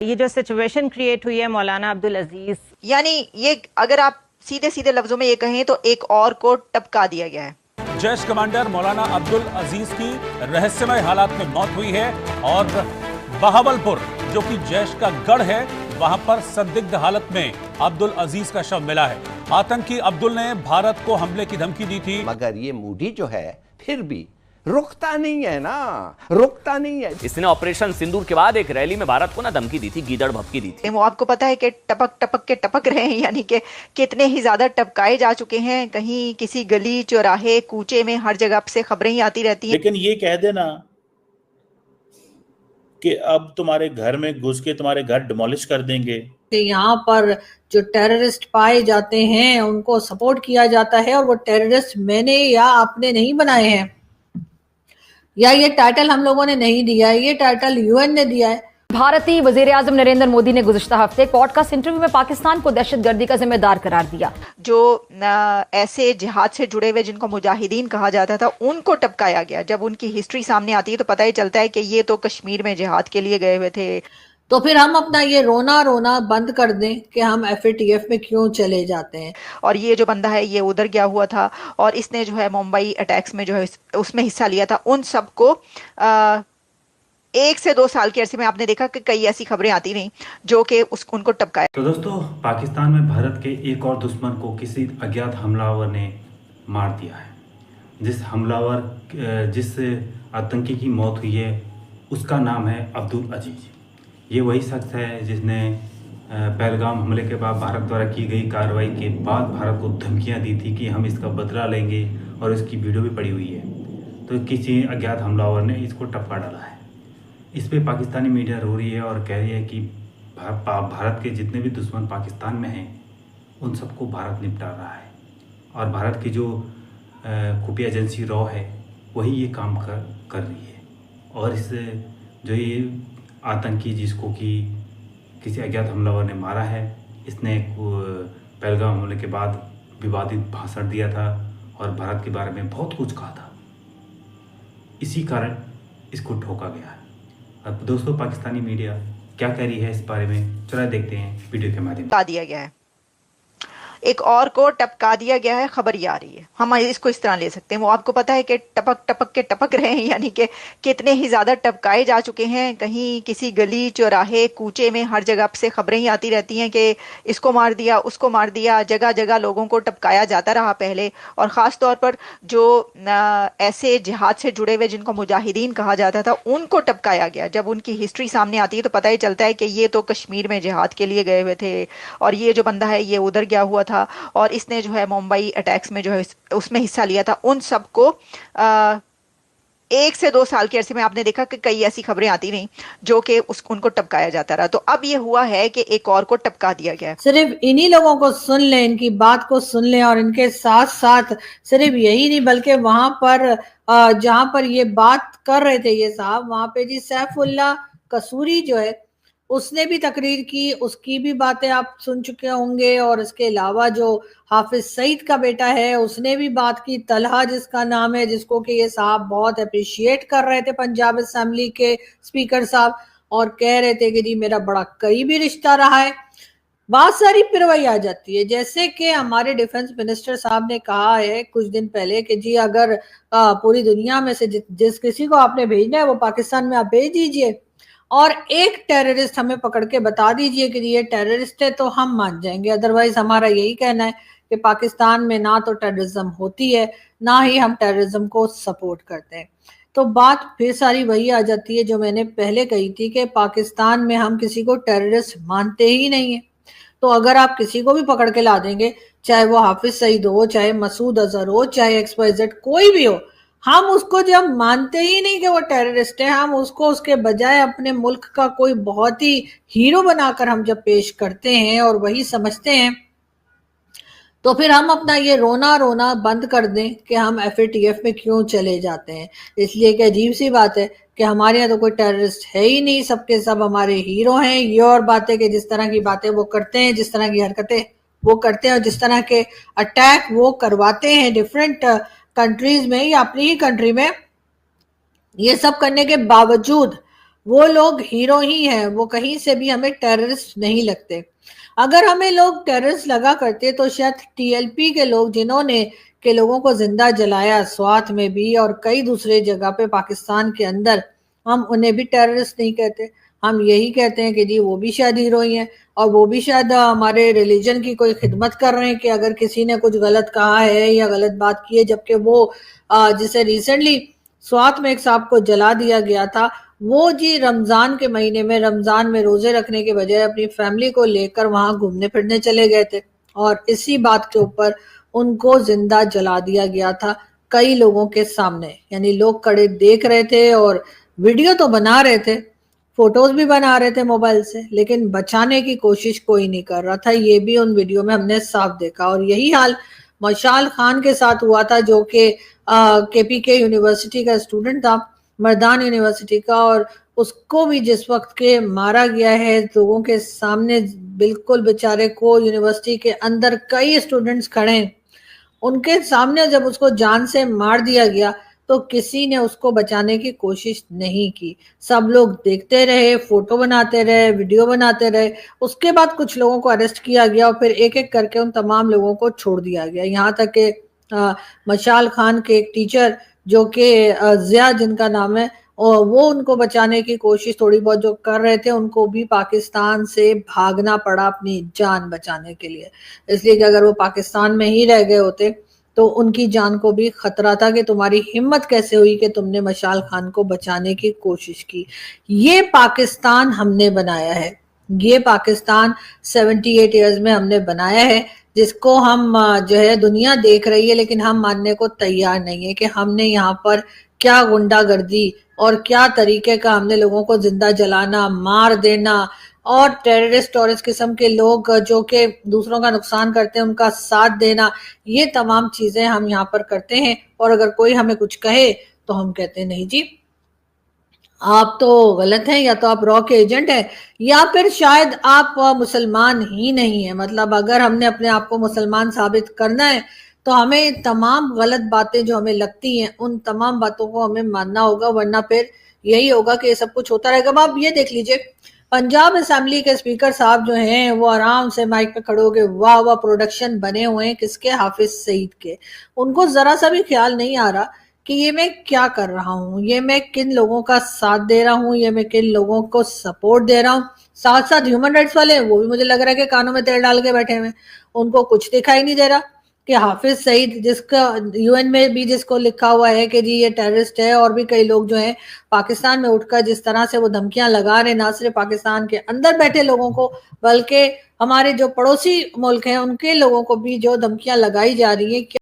یہ جو situation create ہوئی ہے مولانا عبدالعزیز، یعنی یہ اگر آپ سیدھے سیدھے لفظوں میں یہ کہیں تو ایک اور کو ٹپکا دیا گیا ہے۔ جیش کمانڈر مولانا عبدالعزیز کی رہسیمئی حالات میں موت ہوئی ہے اور بہاولپور جو کہ جیش کا گڑھ ہے وہاں پر سندگدھ حالت میں عبدالعزیز کا شو ملا ہے۔ آتنکی عبدال نے بھارت کو حملے کی دھمکی دی تھی، مگر یہ مودی جو ہے پھر بھی رکتا نہیں ہے نا، رکتا نہیں ہے۔ اس نے آپریشن سندور کے بعد ایک ریلی میں بھارت کو نہ دھمکی دی تھی، گیدڑ بھپکی دی تھی۔ وہ آپ کو پتا ہے کہ ٹپک ٹپک کے ٹپک رہے ہیں، یعنی کہ کتنے ہی زیادہ ٹپکائے جا چکے ہیں، کہیں کسی گلی چوراہے کوچے میں ہر جگہ سے خبریں ہی آتی رہتی ہیں۔ لیکن یہ کہہ دینا کہ اب تمہارے گھر میں گھس کے تمہارے گھر ڈیمولش کر دیں گے، کہ یہاں پر جو ٹیررسٹ پائے جاتے ہیں ان کو سپورٹ کیا جاتا ہے، اور وہ ٹیررسٹ میں نے یا آپ نے نہیں بنائے ہیں، یا یہ ٹائٹل ہم لوگوں نے نہیں دیا ہے، یہ ٹائٹل UN نے دیا ہے۔ بھارتی وزیر اعظم نریندر مودی نے گزشتہ ہفتے پوڈ کاسٹ انٹرویو میں پاکستان کو دہشت گردی کا ذمہ دار قرار دیا۔ جو ایسے جہاد سے جڑے ہوئے جن کو مجاہدین کہا جاتا تھا ان کو ٹپکایا گیا۔ جب ان کی ہسٹری سامنے آتی ہے تو پتہ ہی چلتا ہے کہ یہ تو کشمیر میں جہاد کے لیے گئے ہوئے تھے۔ تو پھر ہم اپنا یہ رونا بند کر دیں کہ ہم FATF میں کیوں چلے جاتے ہیں۔ اور یہ جو بندہ ہے یہ ادھر گیا ہوا تھا اور اس نے جو ہے ممبئی اٹیکس میں جو ہے اس میں حصہ لیا تھا۔ ان سب کو 1 سے 2 سال کے عرصے میں آپ نے دیکھا کہ کئی ایسی خبریں آتی رہیں جو کہ ان کو ٹپکایا۔ تو دوستو، پاکستان میں بھارت کے ایک اور دشمن کو کسی اگیات حملہ آور نے مار دیا ہے۔ جس آتنکی کی موت ہوئی ہے اس کا نام ہے عبدالعزیز۔ یہ وہی شخص ہے جس نے پہلگام حملے کے بعد بھارت دوارا کی گئی کارروائی کے بعد بھارت کو دھمکیاں دی تھی کہ ہم اس کا بدلہ لیں گے، اور اس کی ویڈیو بھی پڑی ہوئی ہے۔ تو کسی اگیات حملہ آور نے اس کو ٹپکا ڈالا ہے۔ اس پہ پاکستانی میڈیا رو رہی ہے اور کہہ رہی ہے کہ بھارت کے جتنے بھی دشمن پاکستان میں ہیں ان سب کو بھارت نپٹا رہا ہے، اور بھارت کی جو خفیہ ایجنسی رو ہے وہی یہ کام کر رہی ہے۔ اور اس جو یہ آتنکی جس کو کہ کسی اگیات حملہ آور نے مارا ہے، اس نے پہلگام حملے کے بعد ووادت بھاشن دیا تھا اور بھارت کے بارے میں بہت کچھ کہا تھا۔ اسی کارن اس کو ٹھوکا گیا ہے۔ اب دوستو، پاکستانی میڈیا کیا کہہ رہی ہے اس بارے میں، چلا دیکھتے ہیں ویڈیو کے مادھیم ٹپکا دیا گیا ہے، ایک اور کو ٹپکا دیا گیا ہے، خبر یہ آ رہی ہے۔ ہم اس کو اس طرح لے سکتے ہیں، وہ آپ کو پتا ہے کہ ٹپک ٹپک کے ٹپک رہے ہیں، یعنی کہ کتنے ہی زیادہ ٹپکائے جا چکے ہیں، کہیں کسی گلی چوراہے کوچے میں ہر جگہ سے خبریں ہی آتی رہتی ہیں کہ اس کو مار دیا، اس کو مار دیا، جگہ جگہ لوگوں کو ٹپکایا جاتا رہا پہلے۔ اور خاص طور پر جو ایسے جہاد سے جڑے ہوئے جن کو مجاہدین کہا جاتا تھا ان کو ٹپکایا گیا۔ جب ان کی ہسٹری سامنے آتی ہے تو پتہ ہی چلتا ہے کہ یہ تو کشمیر میں جہاد کے لیے گئے ہوئے تھے، اور یہ جو بندہ ہے یہ ادھر گیا ہوا تھا اور اس نے جو ہے ممبئی اٹیکس میں جو ہے اس میں حصہ لیا تھا۔ ان سب کو 1 سے 2 سال کے عرصے میں آپ نے دیکھا کہ کئی ایسی خبریں آتی رہیں جو کہ ان کو ٹپکایا جاتا رہا۔ تو اب یہ ہوا ہے کہ ایک اور کو ٹپکا دیا گیا ہے۔ صرف انہی لوگوں کو سن لیں، ان کی بات کو سن لیں، اور ان کے ساتھ ساتھ صرف یہی نہیں بلکہ وہاں پر جہاں پر یہ بات کر رہے تھے یہ صاحب، وہاں پہ جی سیف اللہ قصوری جو ہے اس نے بھی تقریر کی، اس کی بھی باتیں آپ سن چکے ہوں گے، اور اس کے علاوہ جو حافظ سعید کا بیٹا ہے اس نے بھی بات کی، طلحہ جس کا نام ہے، جس کو کہ یہ صاحب بہت اپریشیٹ کر رہے تھے پنجاب اسمبلی کے اسپیکر صاحب، اور کہہ رہے تھے کہ جی میرا بڑا قریبی رشتہ رہا ہے۔ بہت ساری پیروائی آ جاتی ہے، جیسے کہ ہمارے ڈیفنس منسٹر صاحب نے کہا ہے کچھ دن پہلے کہ جی اگر پوری دنیا میں سے جس کسی کو آپ نے بھیجنا ہے وہ پاکستان میں آپ بھیج دیجئے، اور ایک ٹیررسٹ ہمیں پکڑ کے بتا دیجئے کہ یہ ٹیررسٹ ہے تو ہم مان جائیں گے۔ ادروائز ہمارا یہی کہنا ہے کہ پاکستان میں نہ تو ٹیررزم ہوتی ہے، نہ ہی ہم ٹیررزم کو سپورٹ کرتے ہیں۔ تو بات پھر ساری وہی آ جاتی ہے جو میں نے پہلے کہی تھی کہ پاکستان میں ہم کسی کو ٹیررسٹ مانتے ہی نہیں ہیں۔ تو اگر آپ کسی کو بھی پکڑ کے لا دیں گے، چاہے وہ حافظ سعید ہو، چاہے مسعود اظہر ہو، چاہے XYZ کوئی بھی ہو، ہم اس کو جب مانتے ہی نہیں کہ وہ ٹیررسٹ ہے، ہم اس کو اس کے بجائے اپنے ملک کا کوئی بہت ہی ہیرو بنا کر ہم جب پیش کرتے ہیں اور وہی سمجھتے ہیں، تو پھر ہم اپنا یہ رونا بند کر دیں کہ ہم FATF میں کیوں چلے جاتے ہیں۔ اس لیے کہ عجیب سی بات ہے کہ ہمارے یہاں تو کوئی ٹیررسٹ ہے ہی نہیں، سب کے سب ہمارے ہیرو ہیں۔ یہ اور بات ہے کہ جس طرح کی باتیں وہ کرتے ہیں، جس طرح کی حرکتیں وہ کرتے ہیں، اور جس طرح کے اٹیک وہ کرواتے ہیں ڈیفرنٹ کنٹریز میں یا اپنی ہی کنٹری میں، یہ سب کرنے کے باوجود وہ لوگ ہیرو ہی ہیں, وہ کہیں سے بھی ہمیں ٹیررسٹ نہیں لگتے. اگر ہمیں لوگ ٹیررسٹ لگا کرتے تو شاید ٹی ایل پی کے لوگ جنہوں نے کہ لوگوں کو زندہ جلایا سوات میں بھی اور کئی دوسرے جگہ پہ پاکستان کے اندر, ہم انہیں بھی ٹیررسٹ نہیں کہتے. ہم یہی کہتے ہیں کہ جی وہ بھی شاید ہیرو ہی ہیں, اور وہ بھی شاید ہمارے ریلیجن کی کوئی خدمت کر رہے ہیں کہ اگر کسی نے کچھ غلط کہا ہے یا غلط بات کی ہے, جبکہ وہ جسے ریسنٹلی سوات میں ایک صاحب کو جلا دیا گیا تھا, وہ جی رمضان کے مہینے میں رمضان میں روزے رکھنے کے بجائے اپنی فیملی کو لے کر وہاں گھومنے پھرنے چلے گئے تھے, اور اسی بات کے اوپر ان کو زندہ جلا دیا گیا تھا کئی لوگوں کے سامنے. یعنی لوگ کڑے دیکھ رہے تھے اور ویڈیو تو بنا رہے تھے, فوٹوز بھی بنا رہے تھے موبائل سے, لیکن بچانے کی کوشش کوئی نہیں کر رہا تھا. یہ بھی ان ویڈیو میں ہم نے صاف دیکھا. اور یہی حال مشال خان کے ساتھ ہوا تھا, جو کہ کے پی کے یونیورسٹی کا اسٹوڈنٹ تھا, مردان یونیورسٹی کا, اور اس کو بھی جس وقت کے مارا گیا ہے لوگوں کے سامنے, بالکل بیچارے کو یونیورسٹی کے اندر کئی اسٹوڈنٹس کھڑے ہیں, ان کے سامنے جب اس کو جان سے مار دیا گیا تو کسی نے اس کو بچانے کی کوشش نہیں کی. سب لوگ دیکھتے رہے, فوٹو بناتے رہے, ویڈیو بناتے رہے. اس کے بعد کچھ لوگوں کو اریسٹ کیا گیا اور پھر ایک ایک کر کے ان تمام لوگوں کو چھوڑ دیا گیا. یہاں تک کہ مشال خان کے ایک ٹیچر جو کہ ضیاء جن کا نام ہے, وہ ان کو بچانے کی کوشش تھوڑی بہت جو کر رہے تھے, ان کو بھی پاکستان سے بھاگنا پڑا اپنی جان بچانے کے لیے, اس لیے کہ اگر وہ پاکستان میں ہی رہ گئے ہوتے تو ان کی جان کو بھی خطرہ تھا کہ تمہاری ہمت کیسے ہوئی کہ تم نے مشال خان کو بچانے کی کوشش کی. یہ پاکستان ہم نے بنایا ہے, یہ پاکستان 78 ایئرز میں ہم نے بنایا ہے, جس کو ہم جو ہے دنیا دیکھ رہی ہے, لیکن ہم ماننے کو تیار نہیں ہے کہ ہم نے یہاں پر کیا غنڈہ گردی اور کیا طریقے کا ہم نے لوگوں کو زندہ جلانا, مار دینا, اور ٹیررسٹ اور اس قسم کے لوگ جو کہ دوسروں کا نقصان کرتے ہیں ان کا ساتھ دینا, یہ تمام چیزیں ہم یہاں پر کرتے ہیں. اور اگر کوئی ہمیں کچھ کہے تو ہم کہتے ہیں نہیں جی آپ تو غلط ہیں, یا تو آپ را کے ایجنٹ ہیں, یا پھر شاید آپ مسلمان ہی نہیں ہیں. مطلب اگر ہم نے اپنے آپ کو مسلمان ثابت کرنا ہے تو ہمیں تمام غلط باتیں جو ہمیں لگتی ہیں ان تمام باتوں کو ہمیں ماننا ہوگا, ورنہ پھر یہی ہوگا کہ یہ سب کچھ ہوتا رہے گا. اب آپ یہ دیکھ لیجئے, پنجاب اسمبلی کے اسپیکر صاحب جو ہیں وہ آرام سے مائک پہ کھڑے ہو کے واہ واہ پروڈکشن بنے ہوئے ہیں کس کے, حافظ سعید کے. ان کو ذرا سا بھی خیال نہیں آ رہا کہ یہ میں کیا کر رہا ہوں, یہ میں کن لوگوں کا ساتھ دے رہا ہوں, یہ میں کن لوگوں کو سپورٹ دے رہا ہوں. ساتھ ساتھ ہیومن رائٹس والے وہ بھی مجھے لگ رہا ہے کہ کانوں میں تیل ڈال کے بیٹھے ہوئے, ان کو کچھ دکھائی نہیں دے رہا کہ حافظ سعید, جس کا یو این میں بھی جس کو لکھا ہوا ہے کہ جی یہ ٹیررسٹ ہے, اور بھی کئی لوگ جو ہیں پاکستان میں اٹھ کر جس طرح سے وہ دھمکیاں لگا رہے, نہ صرف پاکستان کے اندر بیٹھے لوگوں کو بلکہ ہمارے جو پڑوسی ملک ہیں ان کے لوگوں کو بھی جو دھمکیاں لگائی جا رہی ہیں.